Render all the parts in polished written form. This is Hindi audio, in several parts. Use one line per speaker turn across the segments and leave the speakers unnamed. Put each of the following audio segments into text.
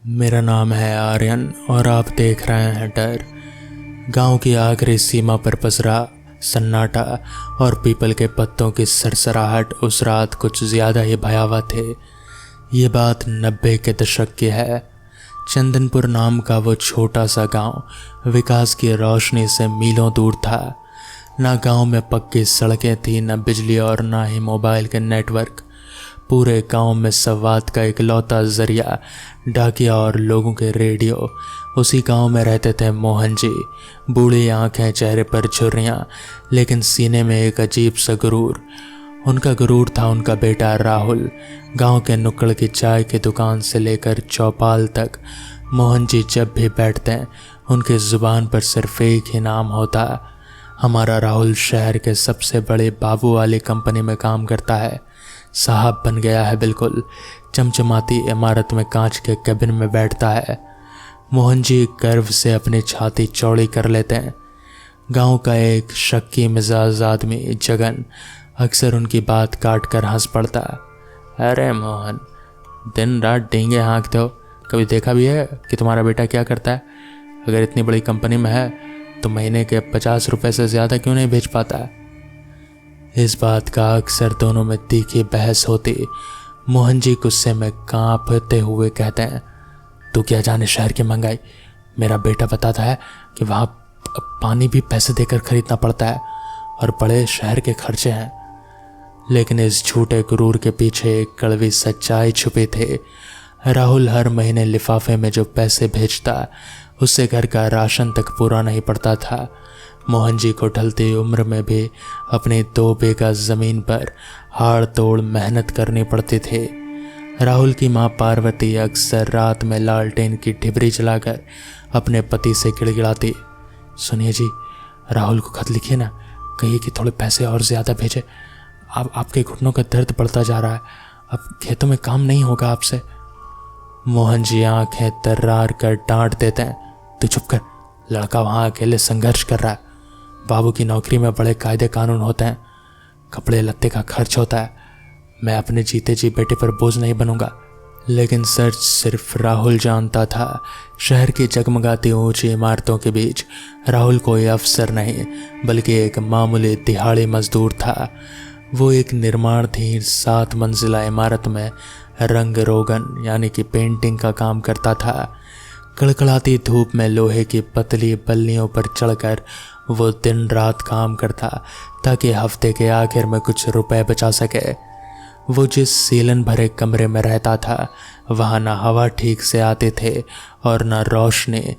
मेरा नाम है आर्यन और आप देख रहे हैं डर। गांव की आखिरी सीमा पर पसरा सन्नाटा और पीपल के पत्तों की सरसराहट उस रात कुछ ज़्यादा ही भयावह थे। ये बात 90 के दशक की है। चंदनपुर नाम का वो छोटा सा गांव विकास की रोशनी से मीलों दूर था। ना गांव में पक्की सड़कें थी, न बिजली और ना ही मोबाइल के नेटवर्क। पूरे गांव में संवाद का इकलौता जरिया डाकिया और लोगों के रेडियो। उसी गांव में रहते थे मोहन जी। बूढ़ी आंखें, चेहरे पर झुर्रियां, लेकिन सीने में एक अजीब सा गुरूर। उनका गुरूर था उनका बेटा राहुल। गांव के नुक्कड़ की चाय की दुकान से लेकर चौपाल तक मोहन जी जब भी बैठते हैं उनकी ज़ुबान पर सिर्फ एक ही नाम होता, हमारा राहुल शहर के सबसे बड़े बाबू वाली कंपनी में काम करता है। साहब बन गया है बिल्कुल। चमचमाती इमारत में कांच के कैबिन में बैठता है। मोहन जी गर्व से अपनी छाती चौड़ी कर लेते हैं। गांव का एक शक्की मिजाज आदमी जगन अक्सर उनकी बात काट कर हंस पड़ता। अरे मोहन, दिन रात डींगे हाँकते हो, कभी देखा भी है कि तुम्हारा बेटा क्या करता है? अगर इतनी बड़ी कंपनी में है तो महीने के 50 रुपए से ज़्यादा क्यों नहीं भेज पाता? इस बात का अक्सर दोनों में तीखी बहस होती। मोहन जी गुस्से में कांपते हुए कहते हैं, तू क्या जाने शहर की महंगाई। मेरा बेटा बताता है कि वहाँ पानी भी पैसे देकर खरीदना पड़ता है और बड़े शहर के खर्चे हैं। लेकिन इस झूठे गुरूर के पीछे एक कड़वी सच्चाई छुपी थी। राहुल हर महीने लिफाफे में जो पैसे भेजता उससे घर का राशन तक पूरा नहीं पड़ता था। मोहन जी को ढलती उम्र में भी अपनी 2 बीघा ज़मीन पर हाड़ तोड़ मेहनत करनी पड़ती थी। राहुल की माँ पार्वती अक्सर रात में लालटेन की ढिबरी जलाकर अपने पति से गिड़गिड़ाती, सुनिए जी, राहुल को खत लिखिए ना, कहिए कि थोड़े पैसे और ज़्यादा भेजे। अब आपके घुटनों का दर्द बढ़ता जा रहा है, अब खेतों में काम नहीं होगा आपसे। मोहन जी आंखें तर्रार कर डांट देते हैं, तू चुप कर, लड़का वहाँ अकेले संघर्ष कर रहा है। बाबू की नौकरी में बड़े कायदे कानून होते हैं, कपड़े लत्ते का खर्च होता है। मैं अपने जीते जी बेटे पर बोझ नहीं बनूंगा। लेकिन सच सिर्फ राहुल जानता था। शहर की जगमगाती ऊंची इमारतों के बीच राहुल कोई अफसर नहीं बल्कि एक मामूली दिहाड़ी मजदूर था। वो एक निर्माणाधीन 7 मंजिला इमारत में रंग रोगन यानी कि पेंटिंग का काम करता था। कड़कड़ाती धूप में लोहे की पतली बल्लियों पर चढ़कर वो दिन रात काम करता ताकि हफ्ते के आखिर में कुछ रुपए बचा सके। वो जिस सीलन भरे कमरे में रहता था वहाँ ना हवा ठीक से आते थे और ना रोशनी।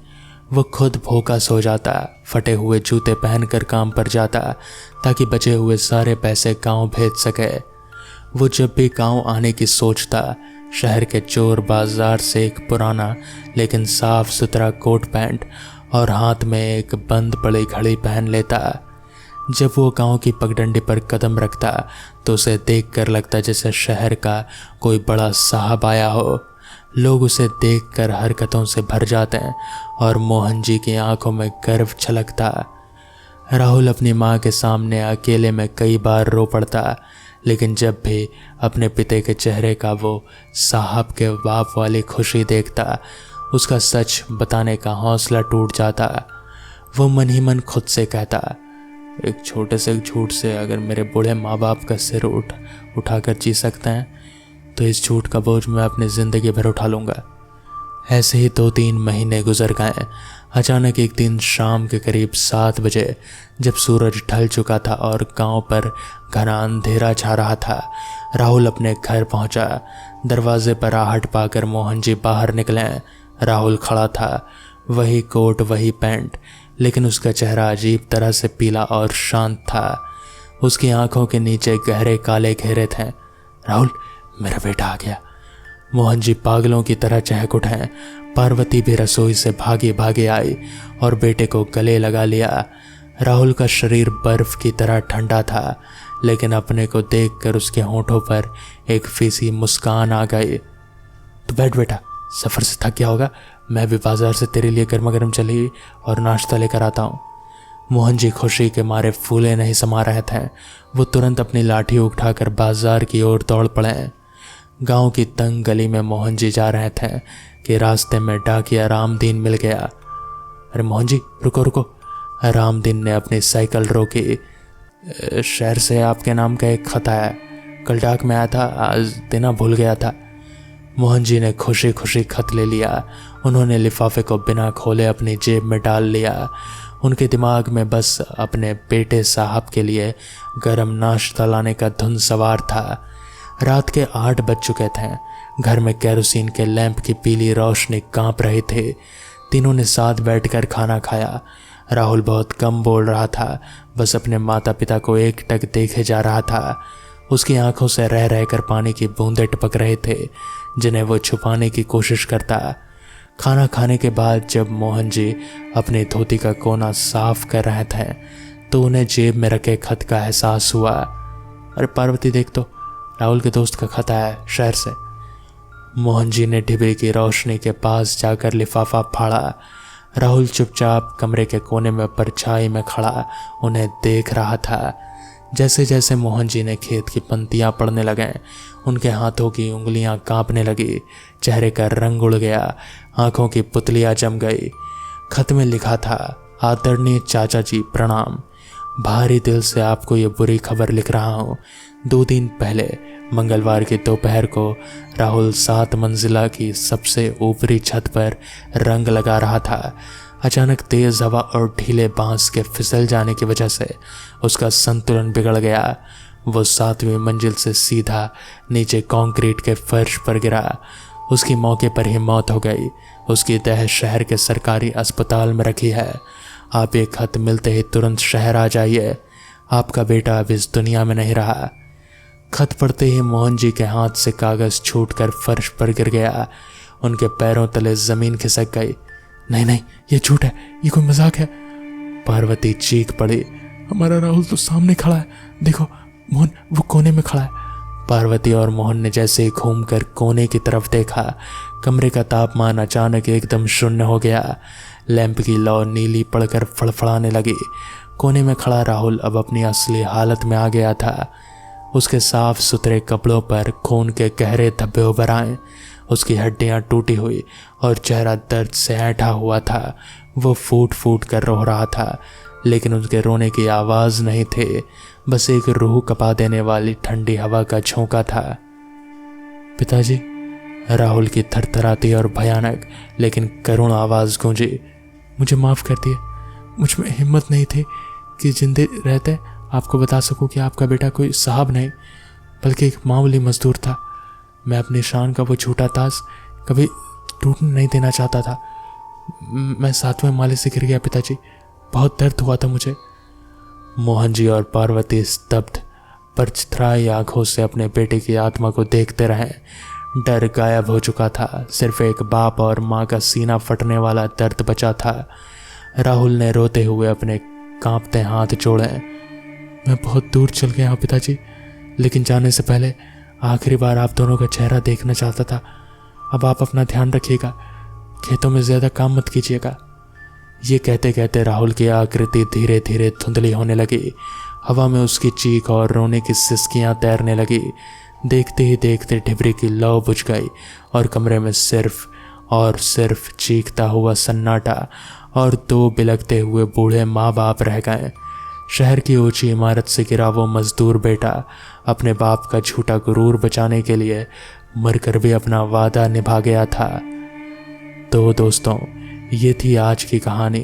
वो खुद भूखा सो जाता, फटे हुए जूते पहनकर काम पर जाता ताकि बचे हुए सारे पैसे गांव भेज सके। वो जब भी गांव आने की सोचता शहर के चोर बाजार से एक पुराना लेकिन साफ सुथरा कोट पैंट और हाथ में एक बंद पड़ी घड़ी पहन लेता। जब वो गांव की पगडंडी पर कदम रखता तो उसे देखकर लगता जैसे शहर का कोई बड़ा साहब आया हो। लोग उसे देखकर हरकतों से भर जाते हैं और मोहन जी की आंखों में गर्व छलकता। राहुल अपनी माँ के सामने अकेले में कई बार रो पड़ता, लेकिन जब भी अपने पिता के चेहरे का वो साहब के बाप वाली खुशी देखता उसका सच बताने का हौसला टूट जाता। वो मन ही मन खुद से कहता, एक छोटे से झूठ से अगर मेरे बूढ़े माँ बाप का सिर उठाकर जी सकते हैं तो इस झूठ का बोझ मैं अपनी ज़िंदगी भर उठा लूँगा। ऐसे ही 2-3 महीने गुजर गए। अचानक एक दिन शाम के करीब 7 बजे जब सूरज ढल चुका था और गांव पर घना अंधेरा छा रहा था, राहुल अपने घर पहुंचा। दरवाजे पर आहट पाकर मोहन जी बाहर निकले। राहुल खड़ा था, वही कोट वही पैंट, लेकिन उसका चेहरा अजीब तरह से पीला और शांत था। उसकी आंखों के नीचे गहरे काले घेरे थे। राहुल, मेरा बेटा आ गया। मोहन जी पागलों की तरह चहक उठे। पार्वती भी रसोई से भागे भागे आई और बेटे को गले लगा लिया। राहुल का शरीर बर्फ की तरह ठंडा था, लेकिन अपने को देखकर उसके होंठों पर एक फीसी मुस्कान आ गई। तो बैठ बेटा, सफ़र से थक गया होगा, मैं भी बाजार से तेरे लिए गर्मा गर्म चली और नाश्ता लेकर आता हूँ। मोहन जी खुशी के मारे फूले नहीं समा रहे थे। वो तुरंत अपनी लाठी उठाकर बाजार की ओर दौड़ पड़े। गांव की तंग गली में मोहन जी जा रहे थे कि रास्ते में डाकिया रामदीन मिल गया। अरे मोहन जी रुको रुको। रामदीन ने अपनी साइकिल रोकी। शहर से आपके नाम का एक खत आया, कल डाक में आया था, आज देना भूल गया था। मोहन जी ने खुशी खुशी खत ले लिया। उन्होंने लिफाफे को बिना खोले अपनी जेब में डाल लिया। उनके दिमाग में बस अपने बेटे साहब के लिए गरम नाश्ता लाने का धुन सवार था। रात के 8 बज चुके थे। घर में केरोसिन के लैंप की पीली रोशनी कांप रही थी। तीनों ने साथ बैठकर खाना खाया। राहुल बहुत कम बोल रहा था, बस अपने माता पिता को एकटक देखे जा रहा था। उसकी आंखों से रह रहकर पानी की बूंदें टपक रहे थे, जिन्हें वो छुपाने की कोशिश करता। खाना खाने के बाद जब मोहन जी अपनी धोती का कोना साफ कर रहे थे तो उन्हें जेब में रखे खत का एहसास हुआ। अरे पार्वती देख तो, राहुल के दोस्त का खत आया है शहर से। मोहन जी ने डिब्बे की रोशनी के पास जाकर लिफाफा फाड़ा। राहुल चुपचाप कमरे के कोने में परछाई में खड़ा उन्हें देख रहा था। जैसे जैसे मोहन जी ने खेत की पंक्तियां पढ़ने लगे, उनके हाथों की उंगलियां कांपने लगी, चेहरे का रंग उड़ गया, आंखों की पुतलियां जम गई। खत में लिखा था, आदरणीय चाचा जी प्रणाम, भारी दिल से आपको ये बुरी खबर लिख रहा हूँ। 2 दिन पहले मंगलवार की दोपहर को राहुल 7 मंजिला की सबसे ऊपरी छत पर रंग लगा रहा था। अचानक तेज हवा और ढीले बांस के फिसल जाने की वजह से उसका संतुलन बिगड़ गया। वो 7वीं मंजिल से सीधा नीचे कंक्रीट के फर्श पर गिरा। उसकी मौके पर ही मौत हो गई। उसकी देह शहर के सरकारी अस्पताल में रखी है। आप ये खत मिलते ही तुरंत शहर आ जाइए, आपका बेटा अब इस दुनिया में नहीं रहा। खत पढ़ते ही मोहन जी के हाथ से कागज छूटकर फर्श पर गिर गया। उनके पैरों तले जमीन खिसक गई। नहीं नहीं, ये झूठ है, ये कोई मजाक है। पार्वती चीख पड़ी, हमारा राहुल तो सामने खड़ा है, देखो मोहन वो कोने में खड़ा है। पार्वती और मोहन ने जैसे ही घूमकर कोने की तरफ देखा, कमरे का तापमान अचानक एकदम शून्य हो गया। लैंप की लौ नीली पड़कर फड़फड़ाने लगी। कोने में खड़ा राहुल अब अपनी असली हालत में आ गया था। उसके साफ सुथरे कपड़ों पर खून के गहरे धब्बे उभर आए। उसकी हड्डियां टूटी हुई और चेहरा दर्द से ऐंठा हुआ था। वो फूट फूट कर रो रहा था, लेकिन उसके रोने की आवाज़ नहीं थी, बस एक रूह कपा देने वाली ठंडी हवा का झोंका था। पिताजी, राहुल की थरथराती और भयानक लेकिन करुण आवाज़ गूंजी, मुझे माफ़ कर दिए। मुझ में हिम्मत नहीं थी कि जिंदे रहते आपको बता सकूं कि आपका बेटा कोई साहब नहीं, बल्कि एक मामूली मजदूर था। मैं अपनी शान का वो झूठा ताज कभी टूटने नहीं देना चाहता था। मैं 7वें माले से गिर गया पिताजी, बहुत दर्द हुआ था मुझे। मोहन जी और पार्वती स्तब्ध परछत्राई आंखों से अपने बेटे की आत्मा को देखते रहे। डर गायब हो चुका था, सिर्फ एक बाप और माँ का सीना फटने वाला दर्द बचा था। राहुल ने रोते हुए अपने कांपते हाथ जोड़े। मैं बहुत दूर चल गया हूँ पिताजी, लेकिन जाने से पहले आखिरी बार आप दोनों का चेहरा देखना चाहता था। अब आप अपना ध्यान रखिएगा, खेतों में ज़्यादा काम मत कीजिएगा। ये कहते कहते राहुल की आकृति धीरे धीरे धुंधली होने लगी। हवा में उसकी चीख और रोने की सिसकियां तैरने लगी। देखते ही देखते ढिबरी की लौ बुझ गई और कमरे में सिर्फ और सिर्फ चीखता हुआ सन्नाटा और 2 बिलखते हुए बूढ़े माँ बाप रह गए। शहर की ऊंची इमारत से गिरा वो मजदूर बेटा अपने बाप का झूठा गुरूर बचाने के लिए मरकर भी अपना वादा निभा गया था। तो दोस्तों, ये थी आज की कहानी।